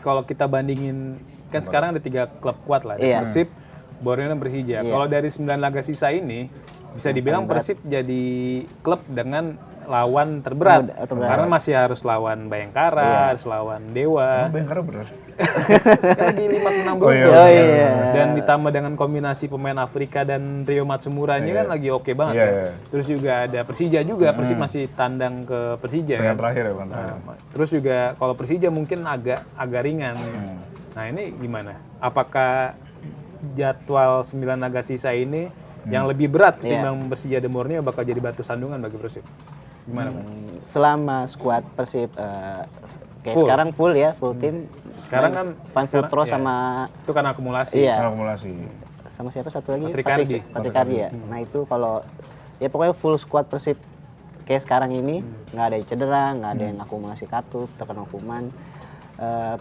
kalau kita bandingin kan sekarang ada 3 klub kuat lah, ada Iya. Persib, Borneo dan Persija. Kalau dari 9 laga sisa ini bisa dibilang Persib jadi klub dengan lawan terberat. Karena masih harus lawan Bayangkara, harus lawan Dewa. Bayangkara berat. Kan lagi 5 menang beruntun. Oh iya. Dan ditambah dengan kombinasi pemain Afrika dan Rio Matsumura ini kan lagi oke banget Iya, ya. iya. Terus juga ada Persija juga, Persib masih tandang ke Persija Yang kan. terakhir ya, Bang. Terus juga kalau Persija mungkin agak ringan. Nah ini gimana? Apakah jadwal 9 laga sisa ini yang lebih berat ketimbang Persija dan Borneo bakal jadi batu sandungan bagi Persib? Gimana, Pak? Selama skuad Persib kayak Full. sekarang full ya, full tim. Sekarang kan Van Futro sama itu kan akumulasi. iya, Akumulasi. sama siapa satu lagi? Patrick Cardi. Patrick Cardi ya. Nah itu kalau ya pokoknya full squad Persib kayak sekarang ini nggak ada yang cedera, nggak ada yang akumulasi kartu, terkena hukuman.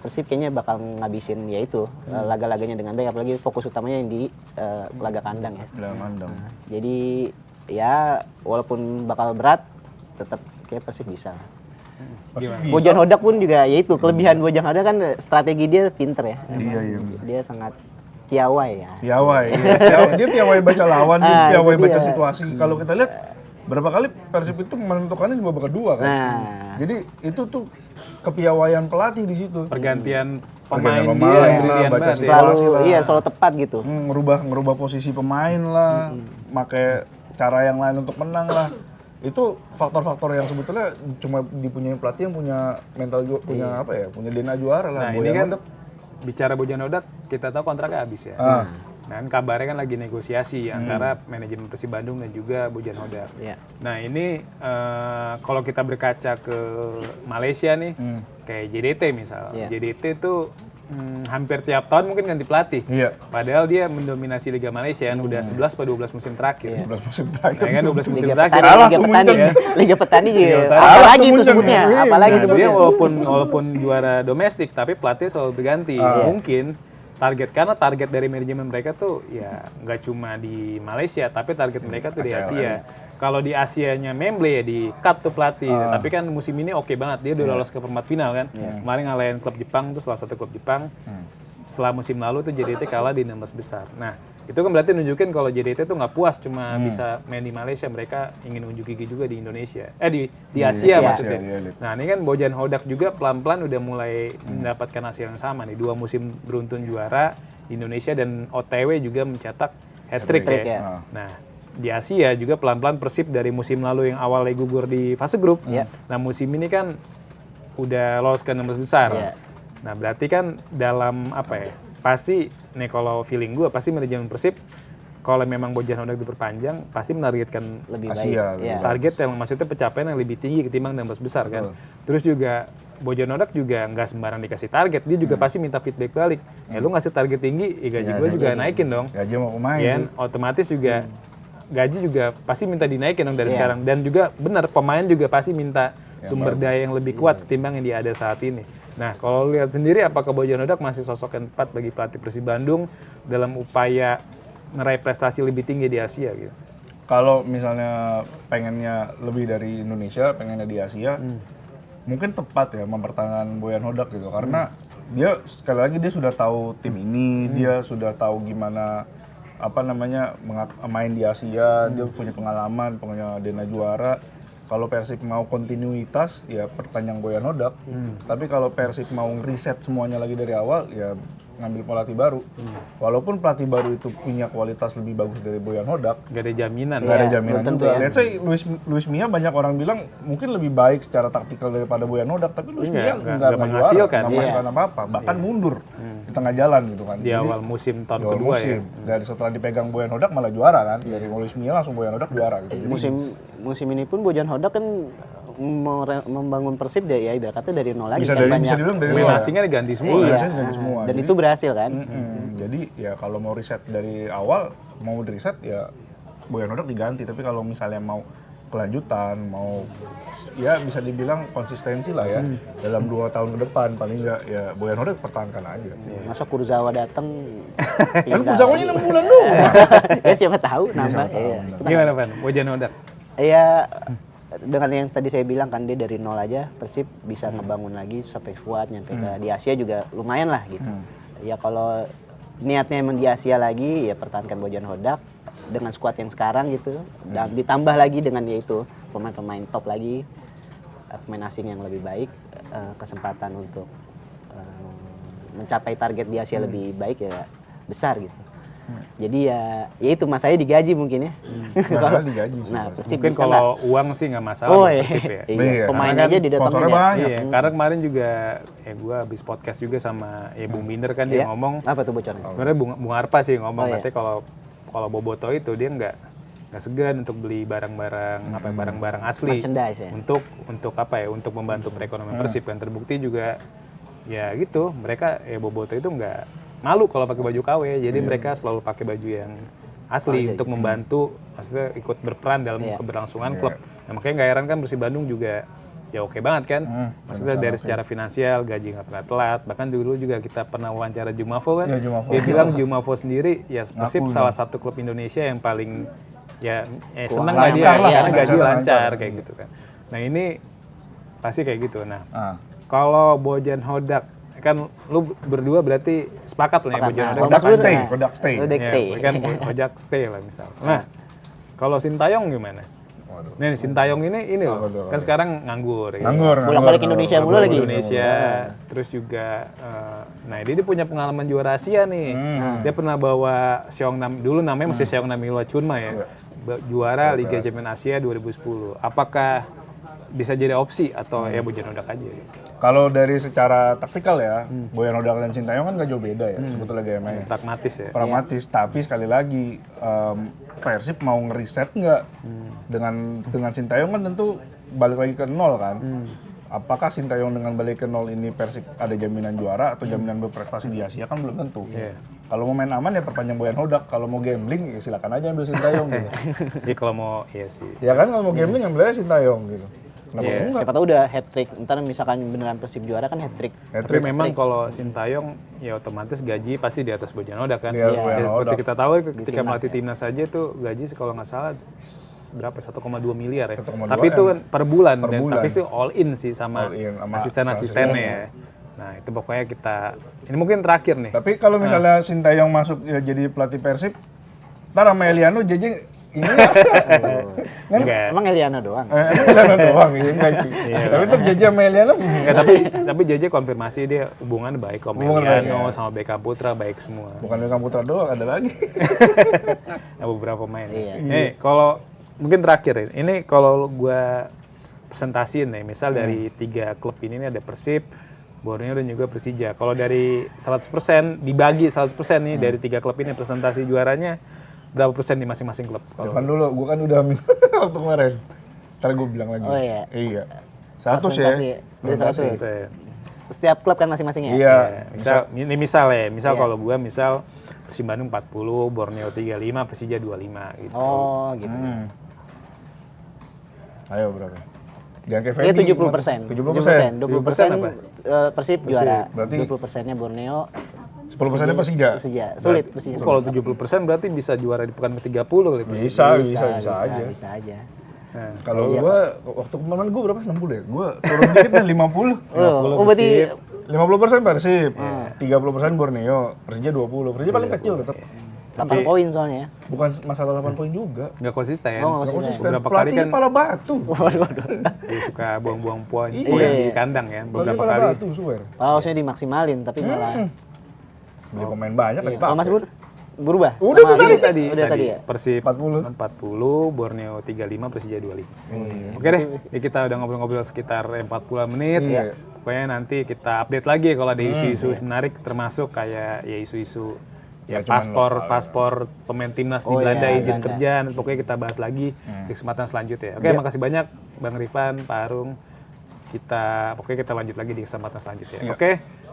Persib kayaknya bakal ngabisin ya itu laga-laganya dengan baik, apalagi fokus utamanya yang di laga kandang ya. Dalam kandang. Jadi ya walaupun bakal berat, tetap kayak Persib bisa. Bojan Hodak pun juga ya itu kelebihan Bojan Hodak kan strategi dia pinter ya. Iya, iya. Dia sangat piawai ya. Piawai. Iya. Dia piawai baca lawan, dia piawai itu baca dia. situasi. Kalau kita lihat berapa kali Persib itu menentukannya di babak kedua kan. Nah, Jadi itu tuh kepiawaian pelatih di situ. Pergantian Pergantian pemain pemain dia lah, brilian baca banget ya. situasi. selalu lah. iya selalu tepat gitu. Ngerubah posisi pemain lah, pakai cara yang lain untuk menang lah. Itu faktor-faktor yang sebetulnya cuma dipunyai pelatih yang punya mental punya apa ya, punya DNA juara lah. Nah ini kan bicara Bojan Hodak, kita tahu kontraknya habis ya. Dan kabarnya kan lagi negosiasi antara manajemen Persib Bandung dan juga Bojan Hodak. Iya. Nah ini kalau kita berkaca ke Malaysia nih, kayak JDT misal. Iya. JDT tuh hampir tiap tahun mungkin ganti pelatih. Iya. Padahal dia mendominasi Liga Malaysia kan udah 11 atau 12 musim terakhir. 12 musim terakhir. Ya kan 12 musim Liga terakhir. Petani, Kalah Liga tuh Petani, Munchen. Liga Petani juga. Petani. Apalagi Kalah itu tuh sebutnya, Munchen. apalagi Nah, dia sebutnya. walaupun juara domestik tapi pelatih selalu berganti. Mungkin karena target dari manajemen mereka tuh ya nggak cuma di Malaysia tapi target mereka tuh di Asia. Kalau di Asianya Memble ya di cut tuh pelatih. Tapi kan musim ini oke banget, dia udah lolos ke perempat final kan. Kemarin ngalahin klub Jepang tuh salah satu klub Jepang. Setelah musim lalu tuh JDT kalah di 16 besar. Nah itu kan berarti nunjukin kalau JDT tuh nggak puas cuma bisa main di Malaysia, mereka ingin unjuk gigi juga di Indonesia. di Asia maksudnya. Asia. Nah ini kan Bojan Hodak juga pelan-pelan udah mulai mendapatkan hasil yang sama nih. 2 musim beruntun juara di Indonesia dan OTW juga mencetak hat-trick Hat-trick, ya. ya. Nah di Asia juga pelan-pelan Persib dari musim lalu yang awalnya gugur di fase grup. Nah musim ini kan udah lolos ke 16 besar. Iya. Nah berarti kan dalam apa ya, pasti nih kalau feeling gue pasti manajemen Persib kalau memang Bojan Hodak diperpanjang pasti menargetkan Lebih Asia, baik. Iya. target yang maksudnya pencapaian yang lebih tinggi ketimbang 16 besar kan. Terus juga Bojan Hodak juga nggak sembarang dikasih target, dia juga pasti minta feedback balik. Lu ngasih target tinggi, gaji gue juga naikin dong. Gaji mau pemain Ya, sih. otomatis juga gaji juga pasti minta dinaikin dong dari sekarang. Dan juga benar pemain juga pasti minta sumber daya yang lebih kuat ketimbang yang dia ada saat ini. Nah, kalau lihat sendiri apakah Bojan Hodak masih sosok yang tepat bagi pelatih Persib Bandung dalam upaya meraih prestasi lebih tinggi di Asia gitu? Kalau misalnya pengennya lebih dari Indonesia, pengennya di Asia, mungkin tepat ya mempertahankan Bojan Hodak gitu. Karena dia sekali lagi dia sudah tahu tim ini, dia sudah tahu gimana main di Asia, dia punya pengalaman, punya dana juara. Kalau Persib mau kontinuitas, ya perpanjang Bojan Hodak. Tapi kalau Persib mau riset semuanya lagi dari awal, ya ngambil pelatih baru. Walaupun pelatih baru itu punya kualitas lebih bagus dari Bojan Hodak, Gak ada jaminan. nggak ada jaminan tentu juga. ya. Let's say Luis Mia banyak orang bilang mungkin lebih baik secara taktikal daripada Bojan Hodak, tapi Luis Mia nggak menghasilkan. nggak menghasilkan apa-apa, bahkan mundur di tengah jalan gitu kan. Di awal musim tahun di awal kedua musim. ya. Dari setelah dipegang Bojan Hodak malah juara kan. Dari Luis Mia langsung Bojan Hodak juara gitu. Jadi, Musim ini pun Bojan Hodak kan membangun Persib ya ibarat kata dari nol lagi bisa kan bisa dibilang dari Pemain nol ya. asingnya diganti semua. Iya. Asingnya diganti semua. Dan Jadi- itu berhasil kan. Jadi ya kalau mau riset dari awal, mau di riset ya Bojan Hodak diganti. Tapi kalau misalnya mau kelanjutan, mau ya bisa dibilang konsistensi lah ya dalam 2 tahun ke depan paling nggak ya Bojan Hodak pertahankan aja. Masa Kurzawa datang Kan Kurzawanya 6 bulan doang. ya siapa tahu nambah. Iya. Gimana Van? Bojan Hodak? Ya dengan yang tadi saya bilang kan dia dari nol aja Persib bisa ngebangun lagi sampai kuat nyampe ke di Asia juga lumayan lah gitu. Ya kalau niatnya emang di Asia lagi ya pertahankan Bojan Hodak dengan skuad yang sekarang gitu dan ditambah lagi dengan yaitu pemain-pemain top lagi, pemain asing yang lebih baik, kesempatan untuk mencapai target di Asia lebih baik ya besar gitu. Jadi ya itu mas saya digaji mungkin ya. Kalau digaji sih. Nah, Persib Mungkin bisa kalau uang sih nggak masalah Oh buat iya, Persib ya. iya. Pemain karena aja kan didatangin sponsornya ya. banyak. Iya, karena kemarin juga gue habis podcast juga sama Bung Binder kan dia Iya. ngomong. Apa tuh bocornya? Sebenarnya Bung Arpa sih ngomong Oh, iya. katanya kalau Boboto itu dia nggak segan untuk beli barang-barang asli Merchandise ya. untuk apa ya untuk membantu perekonomian Persib kan terbukti juga ya gitu mereka Boboto itu nggak malu kalau pakai baju KW jadi mereka selalu pakai baju yang asli untuk membantu maksudnya ikut berperan dalam keberlangsungan klub. Nah, makanya nggak heran kan Persib Bandung juga ya oke banget kan. Maksudnya dari secara finansial gaji nggak pernah telat. Bahkan dulu juga kita pernah wawancara Jumafo kan. Iya, Jumafo. Dia bilang Jumafo sendiri ya Persib salah satu klub Indonesia yang paling ya senang lah dia lancar lah, karena gaji lancar. lancar kayak gitu kan. Nah ini pasti kayak gitu. Nah Ah. kalau Bojan Hodak kan lu berdua berarti sepakat lah ya Bojan Hodak. Hodak Hodak stay, nah. Hodak stay. Hodak Ya, stay. kan Hodak stay lah misal. Nah kalau Sintayong gimana? Waduh. Nih Sintayong ini loh, Apa tuh? kan sekarang nganggur. Ya. Nganggur. Bolak-balik Indonesia mulu lagi. Indonesia, terus juga, nah dia punya pengalaman juara Asia nih. Dia pernah bawa Seongnam dulu namanya masih Seongnam Ilhwa Chunma ya, juara Liga Champions Asia 2010. Apakah bisa jadi opsi atau ya Bojan Hodak aja? Gitu. Kalau dari secara taktikal ya, Bojan Hodak dan Sintayong kan gak jauh beda ya sebetulnya gamenya. Pragmatis ya. Pragmatis, tapi sekali lagi Persib mau ngeriset nggak dengan Sintayong kan tentu balik lagi ke nol kan. Apakah Sintayong dengan balik ke nol ini Persib ada jaminan juara atau jaminan berprestasi di Asia kan belum tentu. Kalau mau main aman ya perpanjang Bojan Hodak, kalau mau gambling ya silakan aja ambil Sintayong gitu. Jadi kalau mau iya sih. Ya kan kalau mau gambling ambil aja Sintayong gitu. Kenapa enggak? Siapa tahu udah hat trick. Ntar misalkan beneran Persib juara kan hat trick. Tapi memang kalau Sintayong ya otomatis gaji pasti di atas Bojan Hodak kan. Di atas Ya, Bojan seperti Hodak. kita tahu ketika melatih timnas saja tuh gaji kalau nggak salah berapa 1,2 miliar ya. 1,2 Tapi itu kan per bulan Per dan bulan. tapi itu all in sih sama All in, sama asisten-asistennya ya. Nah, itu pokoknya kita ini mungkin terakhir nih. Tapi kalau misalnya Sintayong masuk ya, jadi pelatih Persib, ntar sama Eliano JJ ini Enggak. Emang Eliana doang? Eliano doang ya enggak sih. Tapi ntar JJ sama Eliano Enggak, tapi JJ konfirmasi dia hubungan baik sama Hubungan baik, Emiliano sama Beckham Putra baik semua. bukan dengan Putra doang, ada lagi. Ada beberapa pemain. Iya. Kalau mungkin terakhir ini kalau gua presentasiin nih, misal dari 3 klub ini nih ada Persib, Borneo dan juga Persija. Kalau dari 100% dibagi 100% nih dari 3 klub ini presentasi juaranya berapa persen di masing-masing klub? Kan dulu, gua kan udah ambil waktu kemarin. Ntar gua bilang lagi. Oh iya. Iya. 100 ya. Dari 100. Persen. Setiap klub kan masing-masing ya? Iya. Misal kalau gua misal Persib Bandung 40, Borneo 35, Persija 25 gitu. Oh gitu. Ayo berapa? Jangan kayak Iya, Fendi. 70%. 70%. 20% apa? Persib juara. Berarti 20%-nya Borneo. 10%-nya Persija. Persija. Sulit Persija. Kalau 70% berarti bisa juara di pekan ke-30 kali Persib. Bisa aja. Bisa aja. Nah, Kalau gua waktu kemarin gua berapa? 60 ya? Gua turun dikit dan 50. Oh, berarti 50% Persib, 30% Borneo, Persija 20. Persija paling kecil tetap. 8 poin soalnya ya. Bukan masalah 8 poin juga. nggak konsisten. Oh, nggak Konsisten. Beberapa kali Pelatihnya kan pala batu. dia suka buang-buang poin Iya. di kandang ya. Pelatihnya Beberapa pala kali. batu, swear. Harusnya dimaksimalin tapi malah. Beli pemain banyak lagi Iya. Oh, Pak. Mas Bur? Berubah? Udah Sama tuh ini tadi. Udah tadi ya? Persib 40. 40, Borneo 35, Persija 25. Oke deh, ini kita udah ngobrol-ngobrol sekitar 40 menit. Iya. Pokoknya nanti kita update lagi kalau ada isu-isu menarik termasuk kayak ya isu-isu ya cuman paspor pemain timnas di Oh, Belanda, iya, izin Belanda. kerja. Pokoknya kita bahas lagi di kesempatan selanjutnya. Oke, makasih banyak Bang Rifan, Pak Arung. Pokoknya kita lanjut lagi di kesempatan selanjutnya.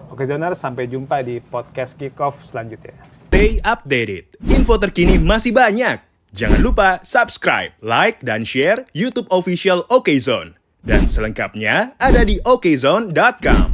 Oke Zoners, sampai jumpa di podcast Kickoff selanjutnya. Stay updated. Info terkini masih banyak. Jangan lupa subscribe, like, dan share YouTube official OKZone. Dan selengkapnya ada di okezone.com.